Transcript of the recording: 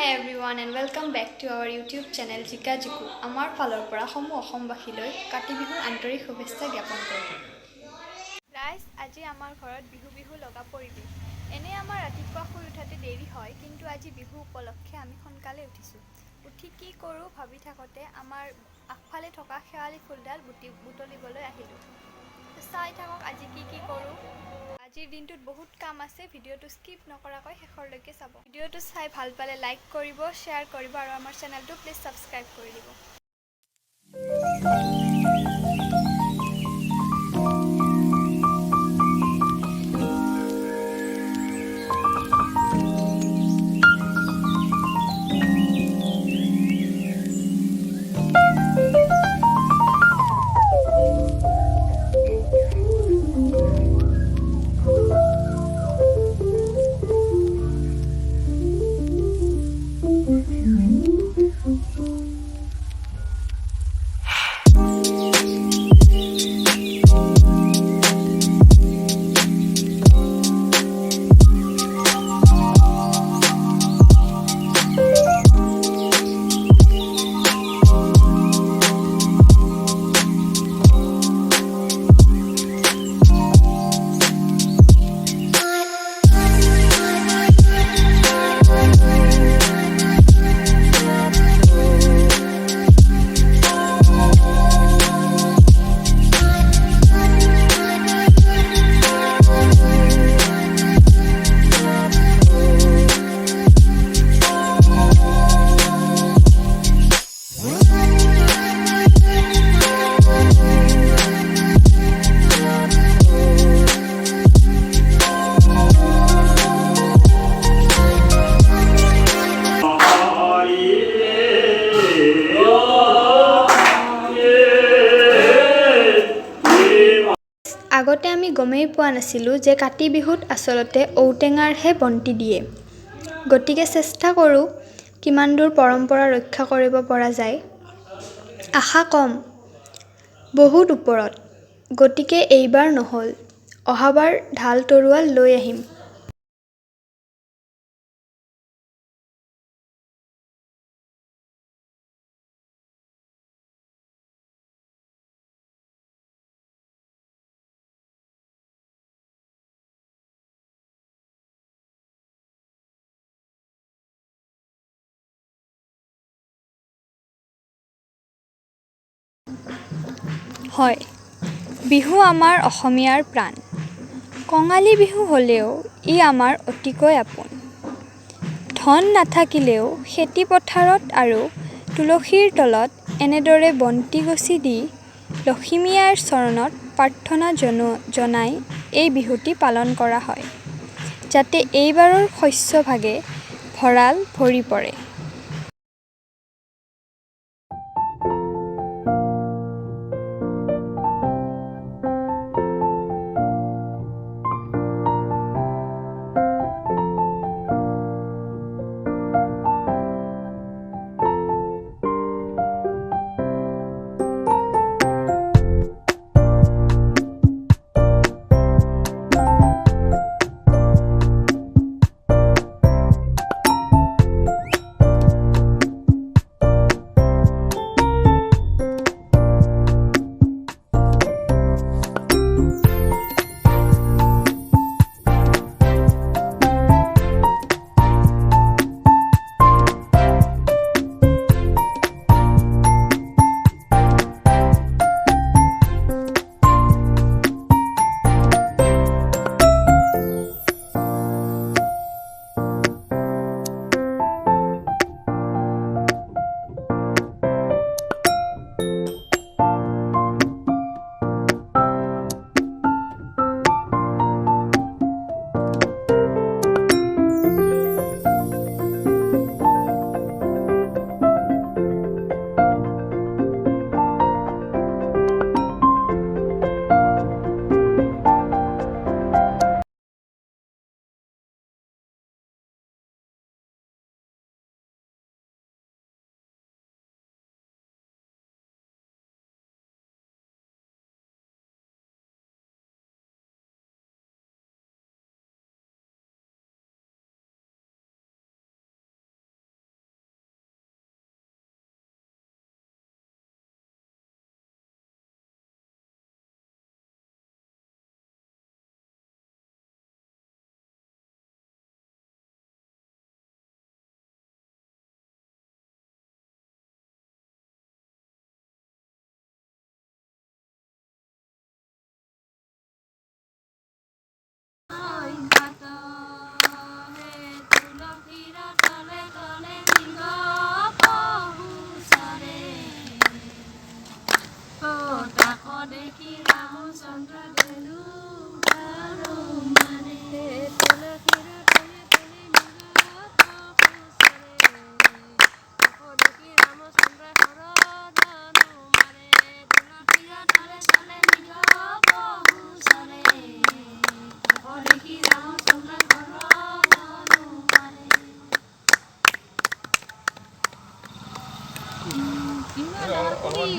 Hi everyone and welcome back to our YouTube channel Jika Jiku. Amar falor pora homu অসমবাসীলৈ কাতি বিহুৰ আন্তৰিক শুভেচ্ছা জ্ঞাপন কৰিলোঁ। Guys, আজি আমাৰ ঘৰত বিহু লগা পৰিবেশ। এনে আমাৰ ৰাতিপুৱা শুই উঠাতে দেৰি হয়, কিন্তু আজি বিহু উপলক্ষে আমি সোনকালে উঠিছো। উঠি কি কৰো ভাবি থাকোতে আমাৰ আগফালে থকা শেৱালি ফুলডাল বুটলিবলৈ আহিলো। চাই থাকক আজি কি কৰো। আজিৰ দিনটোত বহুত কাম আছে, ভিডিঅ'টো স্কিপ নকৰাকৈ শেষলৈকে চাব। ভিডিঅ'টো চাই ভাল পালে লাইক কৰিব, শ্বেয়াৰ কৰিব আৰু আমাৰ চেনেলটো প্লিজ সাবস্ক্ৰাইব কৰি দিব। আগতে আমি গমেই পোৱা নাছিলোঁ যে কাতি বিহুত আচলতে ঔটেঙাৰহে বন্তি দিয়ে। গতিকে চেষ্টা কৰোঁ কিমান দূৰ পৰম্পৰা ৰক্ষা কৰিব পৰা যায়। আশা কম বহুত ওপৰত, গতিকে এইবাৰ নহ'ল, অহাবাৰ ঢাল তৰোৱাল লৈ আহিম। হয়, বিহু আমাৰ অসমীয়াৰ প্ৰাণ। কঙালী বিহু হ'লেও ই আমাৰ অতিকৈ আপোন। ধন নাথাকিলেও খেতি পথাৰত আৰু তুলসীৰ তলত এনেদৰে বন্তি গছি দি লখিমী আইৰ চৰণত প্ৰাৰ্থনা জনাই এই বিহুটি পালন কৰা হয়, যাতে এইবাৰৰ শস্যভাগে ভঁৰাল ভৰি পৰে। ইমান ডাঙৰ কৰি